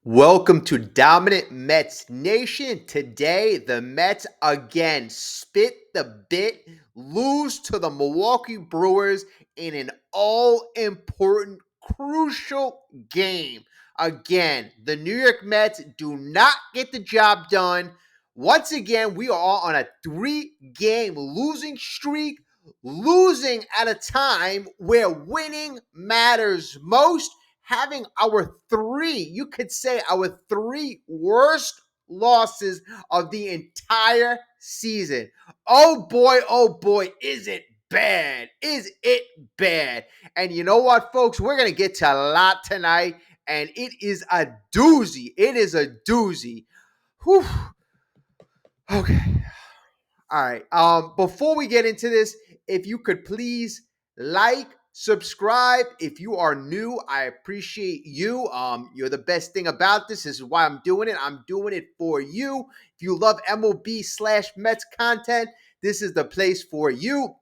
Welcome to Dominant Mets Nation. Today, the Mets again spit the bit, lose to the Milwaukee Brewers in an all-important, crucial game. Again, the New York Mets do not get the job done. Once again, we are on a 3-game losing streak, losing at a time where winning matters most, having you could say our three worst losses of the entire season. Oh boy, is it bad? Is it bad? And you know what, folks? We're going to get to a lot tonight, and it is a doozy. It is a doozy. Whew. Okay. All right. Before we get into this, if you could please like, subscribe. If you are new, I appreciate you. You're the best thing about this. This is why I'm doing it. I'm doing it for you. If you love MLB/Mets content, this is the place for you.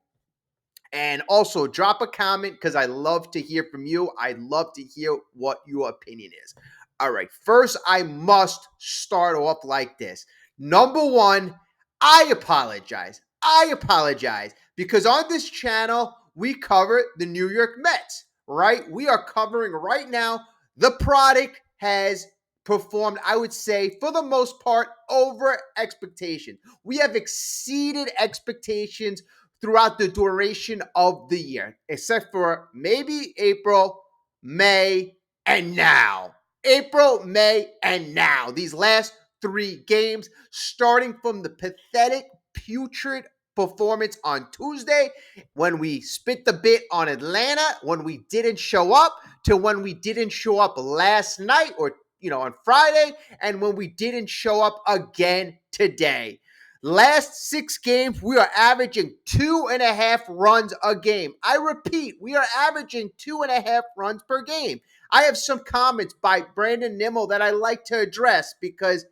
And also drop a comment because I love to hear from you. I love to hear what your opinion is. All right. First, I must start off like this. Number one, I apologize. I apologize because on this channel, we cover the New York Mets, right? We are covering right now. The product has performed, I would say, for the most part, over expectation. We have exceeded expectations throughout the duration of the year, except for maybe April, May, and now. April, May, and now. These last 3 games, starting from the pathetic, putrid performance on Tuesday when we spit the bit on Atlanta, when we didn't show up, to when we didn't show up last night or on Friday, and when we didn't show up again today. Last 6 games, we are averaging 2.5 runs a game. I repeat, we are averaging 2.5 runs per game. I have some comments by Brandon Nimmo that I like to address because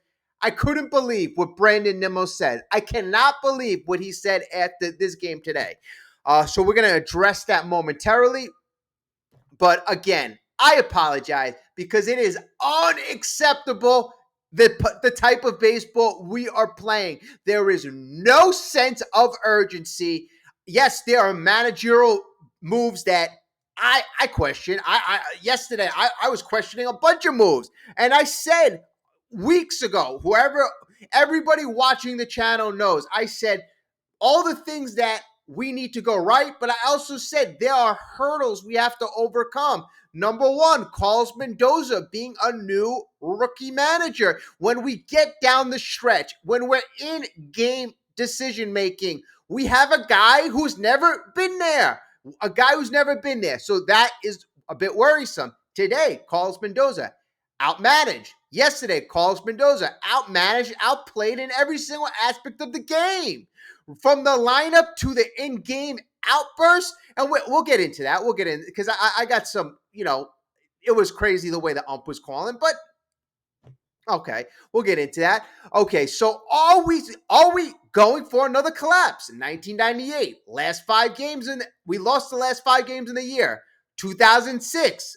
I couldn't believe what Brandon Nimmo said. I cannot believe what he said after this game today. So we're going to address that momentarily. But again, I apologize because it is unacceptable the type of baseball we are playing. There is no sense of urgency. Yes, there are managerial moves that I question. Yesterday I was questioning a bunch of moves, and I said weeks ago, everybody watching the channel knows, I said all the things that we need to go right, but I also said there are hurdles we have to overcome. Number one, Carlos Mendoza being a new rookie manager. When we get down the stretch, when we're in game decision making, we have a guy who's never been there. So that is a bit worrisome. Today, Carlos Mendoza outmanaged. Yesterday, Carlos Mendoza outmanaged, outplayed in every single aspect of the game. From the lineup to the in-game outburst, and we'll get into that. We'll get in because I got some, it was crazy the way the ump was calling, but okay, we'll get into that. Okay, so are we going for another collapse? In 1998, we lost the last 5 games in the year. 2006,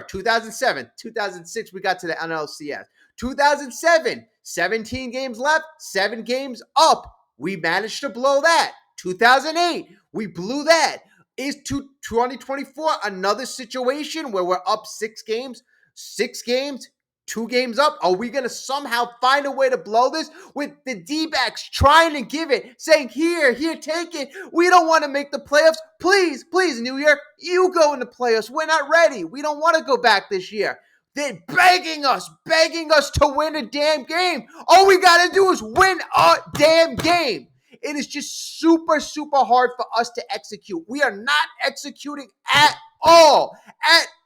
2007. 2006, we got to the NLCS. 2007, 17 games left, 7 games up. We managed to blow that. 2008, we blew that. Is 2024 another situation where we're up 6 games? 2 games up? Are we going to somehow find a way to blow this with the D-backs trying to give it, saying, here, take it. We don't want to make the playoffs. Please, New York, you go in the playoffs. We're not ready. We don't want to go back this year. They're begging us to win a damn game. All we got to do is win a damn game. It is just super, super hard for us to execute. We are not executing at all.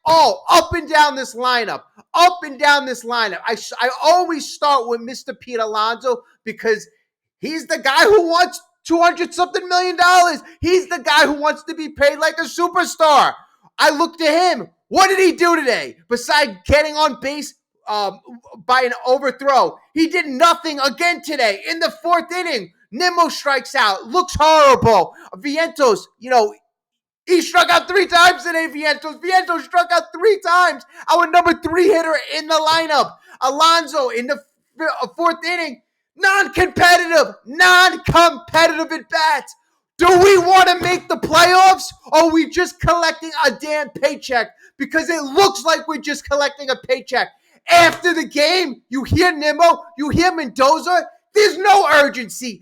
Up and down this lineup. I always start with Mr. Pete Alonso because he's the guy who wants $200-something million. He's the guy who wants to be paid like a superstar. I look to him. What did he do today besides getting on base by an overthrow? He did nothing again today. In the 4th inning, Nimmo strikes out. Looks horrible. Vientos, he struck out 3 times today, Vientos. Vientos struck out 3 times. Our number 3 hitter in the lineup. Alonso in the fourth inning, non-competitive at bats. Do we want to make the playoffs, or are we just collecting a damn paycheck? Because it looks like we're just collecting a paycheck. After the game, you hear Nimmo, you hear Mendoza. There's no urgency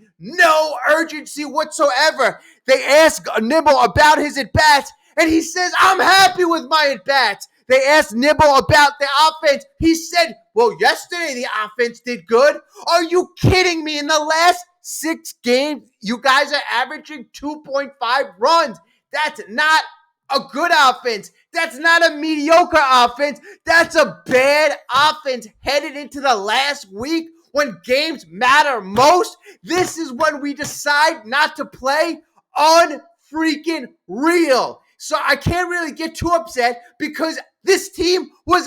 whatsoever. They ask Nimmo about his at-bats, and he says, I'm happy with my at-bats. They asked Nimmo about the offense. He said, well, yesterday the offense did good. Are you kidding me? In the last 6 games, you guys are averaging 2.5 runs. That's not a good offense. That's not a mediocre offense. That's a bad offense headed into the last week when games matter most. This is when we decide not to play unfreaking real. So I can't really get too upset because this team was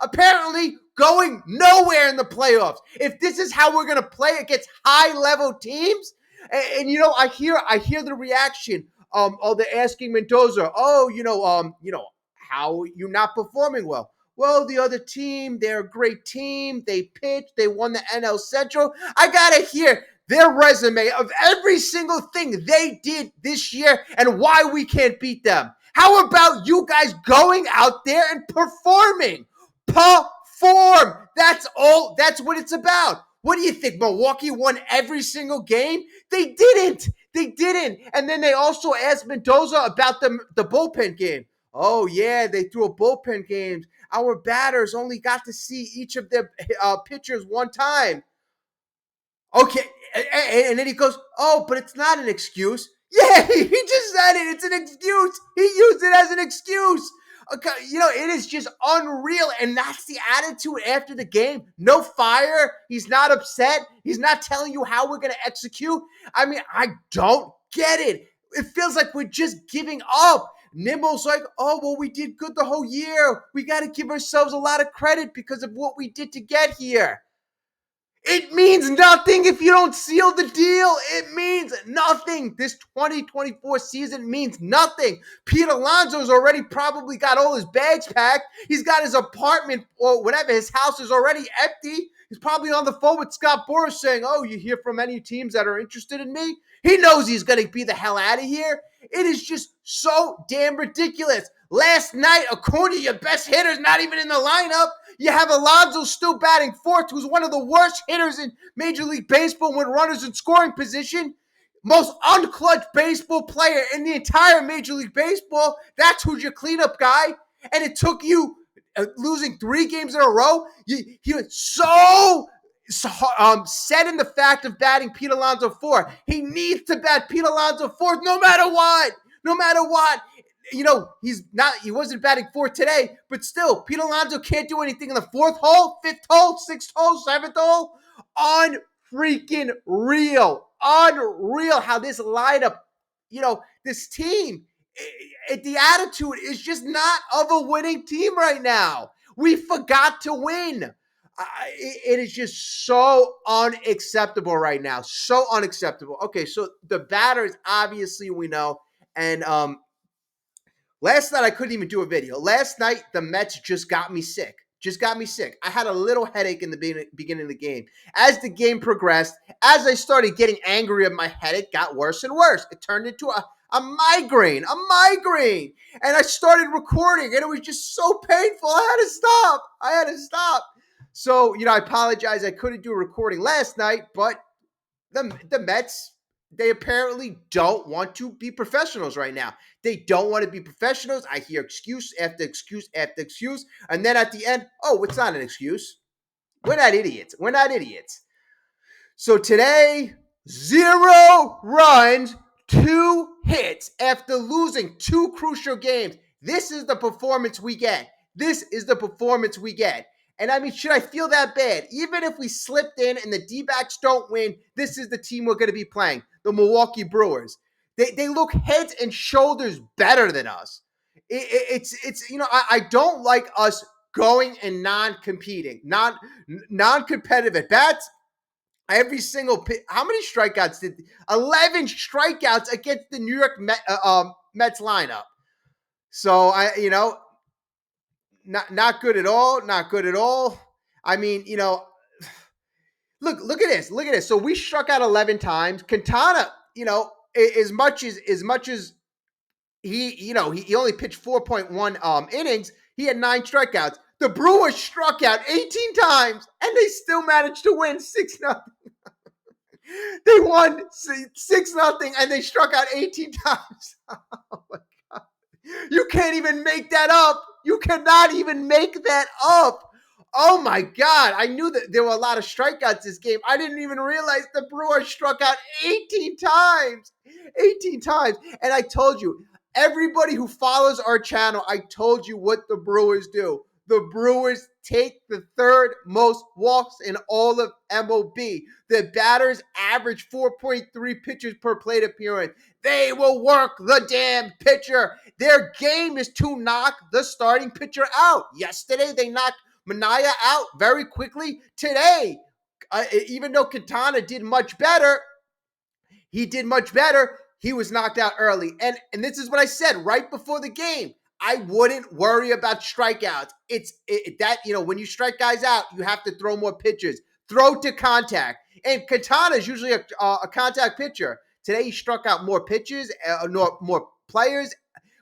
apparently going nowhere in the playoffs. If this is how we're going to play against high-level teams, and I hear the reaction. They're asking Mendoza, how are you not performing well? Well, the other team, they're a great team. They pitched. They won the NL Central. I got to hear their resume of every single thing they did this year and why we can't beat them. How about you guys going out there and performing? Perform. That's all. That's what it's about. What do you think? Milwaukee won every single game? They didn't. And then they also asked Mendoza about the bullpen game. Oh, yeah, they threw a bullpen game. Our batters only got to see each of their pitchers one time. Okay, and then he goes, oh, but it's not an excuse. Yeah, he just said it. It's an excuse. He used it as an excuse. Okay, it is just unreal, and that's the attitude after the game. No fire. He's not upset. He's not telling you how we're going to execute. I mean, I don't get it. It feels like we're just giving up. Nimble's like, oh, well, we did good the whole year. We got to give ourselves a lot of credit because of what we did to get here. It means nothing if you don't seal the deal. It means nothing. This 2024 season means nothing. Pete Alonso's already probably got all his bags packed. He's got his apartment or whatever. His house is already empty. He's probably on the phone with Scott Boras saying, oh, you hear from any teams that are interested in me? He knows he's going to be the hell out of here. It is just so damn ridiculous. Last night, according to your best hitters, not even in the lineup, you have Alonso still batting fourth, who's one of the worst hitters in Major League Baseball when runners in scoring position. Most unclutched baseball player in the entire Major League Baseball. That's who's your cleanup guy. And it took you losing 3 games in a row. He was so set in the fact of batting Pete Alonso fourth. He needs to bat Pete Alonso fourth no matter what. No matter what. He wasn't batting fourth today, but still, Pete Alonso can't do anything in the 4th hole, 5th hole, 6th hole, 7th hole. Unfreaking real. Unreal how this lineup, this team, the attitude is just not of a winning team right now. We forgot to win. It is just so unacceptable right now. So unacceptable. Okay, so the batters, obviously, we know. And last night, I couldn't even do a video. Last night, the Mets just got me sick. I had a little headache in the beginning of the game. As the game progressed, as I started getting angrier, my headache got worse and worse. It turned into a migraine. And I started recording, and it was just so painful. I had to stop. So, I apologize. I couldn't do a recording last night, but the Mets, they apparently don't want to be professionals right now. They don't want to be professionals. I hear excuse after excuse after excuse. And then at the end, oh, it's not an excuse. We're not idiots. So today, 0 runs, 2 hits after losing 2 crucial games. This is the performance we get. And I mean, should I feel that bad? Even if we slipped in and the D-backs don't win, this is the team we're going to be playing, the Milwaukee Brewers. They look heads and shoulders better than us. I don't like us going and non-competing, non-competitive at bats. Every single how many strikeouts did 11 strikeouts against the New York Mets lineup. So not good at all. I mean, look at this. Look at this. So we struck out 11 times. Quintana, as much as he only pitched 4.1 innings. He had 9 strikeouts. The Brewers struck out 18 times, and they still managed to win 6-0. They won 6-0, and they struck out 18 times. Oh my God. You can't even make that up. You cannot even make that up. Oh my God. I knew that there were a lot of strikeouts this game. I didn't even realize the Brewers struck out 18 times. 18 times. And I told you, everybody who follows our channel, I told you what the Brewers do. The Brewers take the third most walks in all of MLB. The batters average 4.3 pitches per plate appearance. They will work the damn pitcher. Their game is to knock the starting pitcher out. Yesterday, they knocked Manaea out very quickly. Today, even though Quintana did much better, he was knocked out early. And this is what I said right before the game. I wouldn't worry about strikeouts. When you strike guys out, you have to throw more pitches. Throw to contact. And Quintana is usually a contact pitcher. Today he struck out more pitches, more players.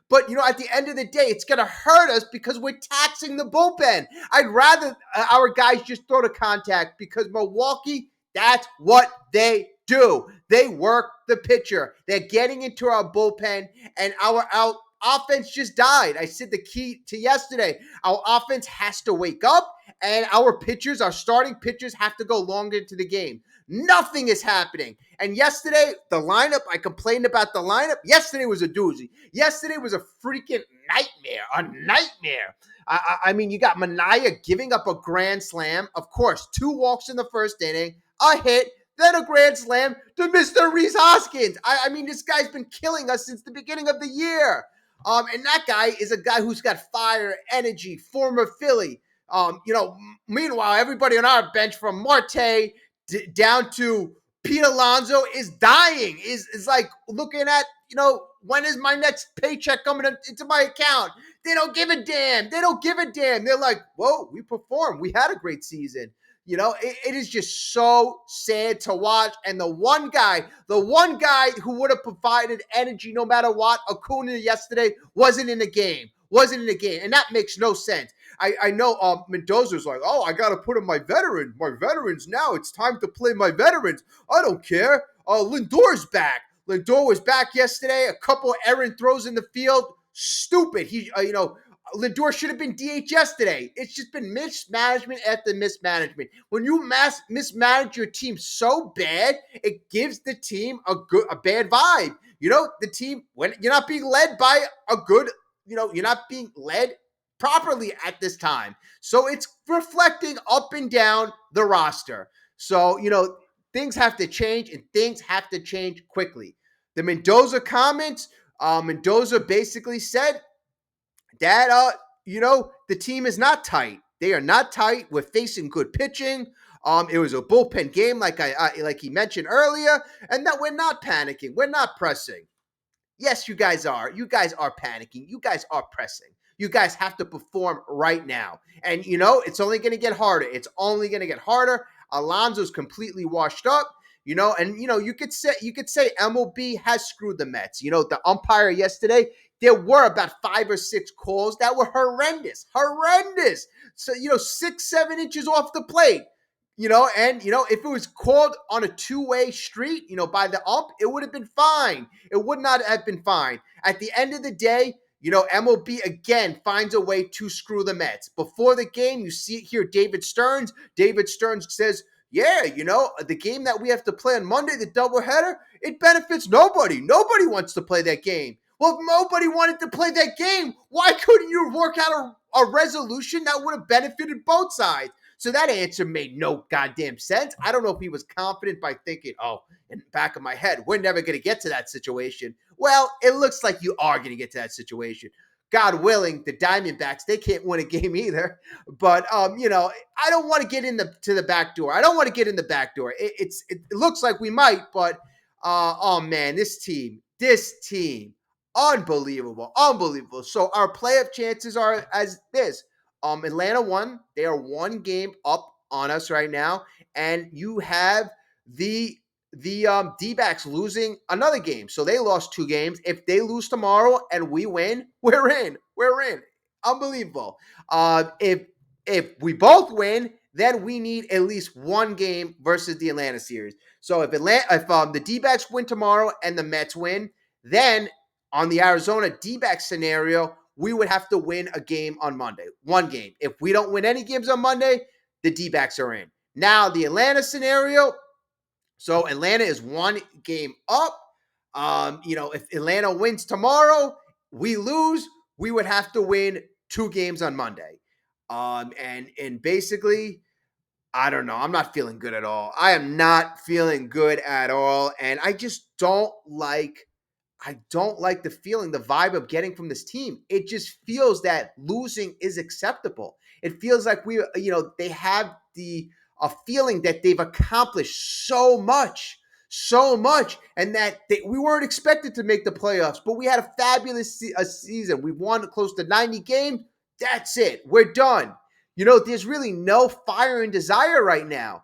But, at the end of the day, it's going to hurt us because we're taxing the bullpen. I'd rather our guys just throw to contact because Milwaukee, that's what they do. They work the pitcher. They're getting into our bullpen, and our offense just died. I said the key to yesterday, our offense has to wake up, and our starting pitchers have to go longer into the game. Nothing is happening. And yesterday, the lineup, I complained about the lineup. Yesterday was a doozy. Yesterday was a freaking nightmare. I mean, you got Manaea giving up a grand slam. Of course, 2 walks in the first inning, a hit, then a grand slam to Mr. Rhys Hoskins. I mean, this guy's been killing us since the beginning of the year. And that guy is a guy who's got fire, energy, former Philly. Meanwhile, everybody on our bench from Marte down to Pete Alonso is dying, is like looking at, when is my next paycheck coming into my account? They don't give a damn. They're like, whoa, we performed. We had a great season. It is just so sad to watch. And the one guy who would have provided energy no matter what, Acuna yesterday, wasn't in the game. And that makes no sense. I know Mendoza's like, oh, I got to put in my veterans now. It's time to play my veterans. I don't care. Lindor's back. Lindor was back yesterday. A couple of errant throws in the field. Stupid. Lindor should have been DH yesterday. It's just been mismanagement after mismanagement. When you mismanage your team so bad, it gives the team a bad vibe. The team, when you're not being led by you're not being led properly at this time. So it's reflecting up and down the roster. So, things have to change, and things have to change quickly. The Mendoza comments, Mendoza basically said that, the team is not tight. They are not tight. We're facing good pitching. It was a bullpen game, like he mentioned earlier, and that we're not panicking. We're not pressing. Yes, you guys are. You guys are panicking. You guys are pressing. You guys have to perform right now. And, it's only going to get harder. It's only going to get harder. Alonso's completely washed up, and, you could say MLB has screwed the Mets. The umpire yesterday, there were about 5 or 6 calls that were horrendous. So, 6-7 inches off the plate. If it was called on a 2-way street, by the ump, it would have been fine. It would not have been fine. At the end of the day, MLB again finds a way to screw the Mets. Before the game, you see here David Stearns. David Stearns says, yeah, the game that we have to play on Monday, the doubleheader, it benefits nobody. Nobody wants to play that game. Well, if nobody wanted to play that game, why couldn't you work out a resolution that would have benefited both sides? So that answer made no goddamn sense. I don't know if he was confident by thinking, in the back of my head, we're never going to get to that situation. Well, it looks like you are going to get to that situation. God willing, the Diamondbacks, they can't win a game either. But, I don't want to get to the back door. I don't want to get in the back door. It looks like we might, but, oh, man, this team, unbelievable. So our playoff chances are as this. Atlanta won. They are one game up on us right now, and you have the D-backs losing another game. So they lost 2 games. If they lose tomorrow and we win, we're in. We're in. Unbelievable. If we both win, then we need at least one game versus the Atlanta series. So if the D-backs win tomorrow and the Mets win, then on the Arizona D-back scenario, we would have to win a game on Monday. One game. If we don't win any games on Monday, the D-backs are in. Now the Atlanta scenario, so Atlanta is one game up. If Atlanta wins tomorrow, we lose, we would have to win 2 games on Monday. And basically, I don't know. I'm not feeling good at all. I am not feeling good at all. And I don't like the feeling, the vibe of getting from this team. It just feels that losing is acceptable. It feels like they have a feeling that they've accomplished so much, and that we weren't expected to make the playoffs, but we had a fabulous season. We won close to 90 games. That's it. We're done. There's really no fire and desire right now.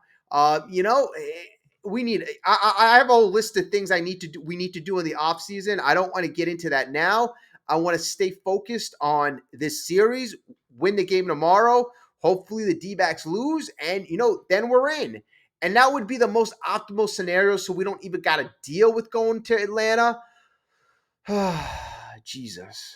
We need. I have a whole list of things I need to do. We need to do in the off season. I don't want to get into that now. I want to stay focused on this series. Win the game tomorrow. Hopefully the D-backs lose, and then we're in. And that would be the most optimal scenario. So we don't even got to deal with going to Atlanta. Jesus.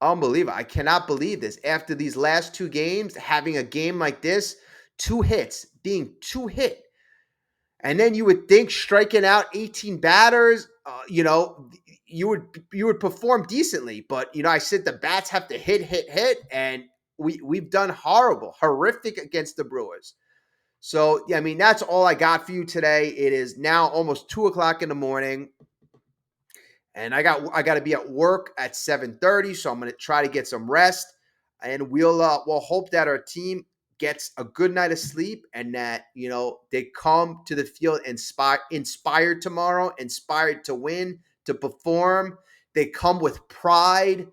Unbelievable. I cannot believe this. After these last 2 games, having a game like this, 2 hits, being 2 hit. And then you would think striking out 18 batters, you would perform decently. But I said the bats have to hit, and we've done horrific against the Brewers. So yeah, I mean that's all I got for you today. It is now almost 2 o'clock in the morning. And I got to be at work at 7:30, so I'm going to try to get some rest, and we'll hope that our team gets a good night of sleep, and that they come to the field inspired tomorrow, inspired to win, to perform. They come with pride,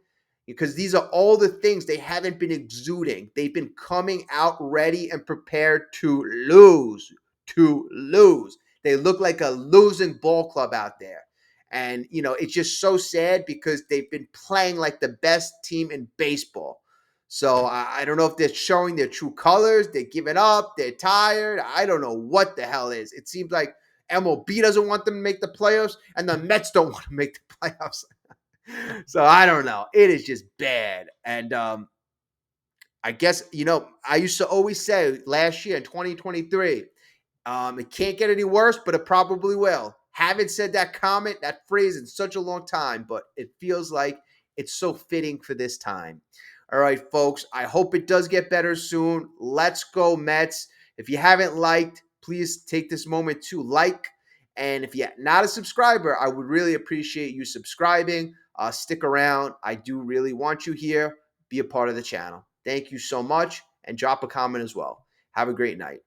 because these are all the things they haven't been exuding. They've been coming out ready and prepared to lose. They look like a losing ball club out there. And, it's just so sad because they've been playing like the best team in baseball. So I don't know if they're showing their true colors. They're giving up. They're tired. I don't know what the hell is. It seems like MLB doesn't want them to make the playoffs, and the Mets don't want to make the playoffs. So I don't know. It is just bad. And I guess, I used to always say last year in 2023, it can't get any worse, but it probably will. Haven't said that phrase in such a long time, but it feels like it's so fitting for this time. All right, folks, I hope it does get better soon. Let's go, Mets. If you haven't liked, please take this moment to like. And if you're not a subscriber, I would really appreciate you subscribing. Stick around. I do really want you here. Be a part of the channel. Thank you so much, and drop a comment as well. Have a great night.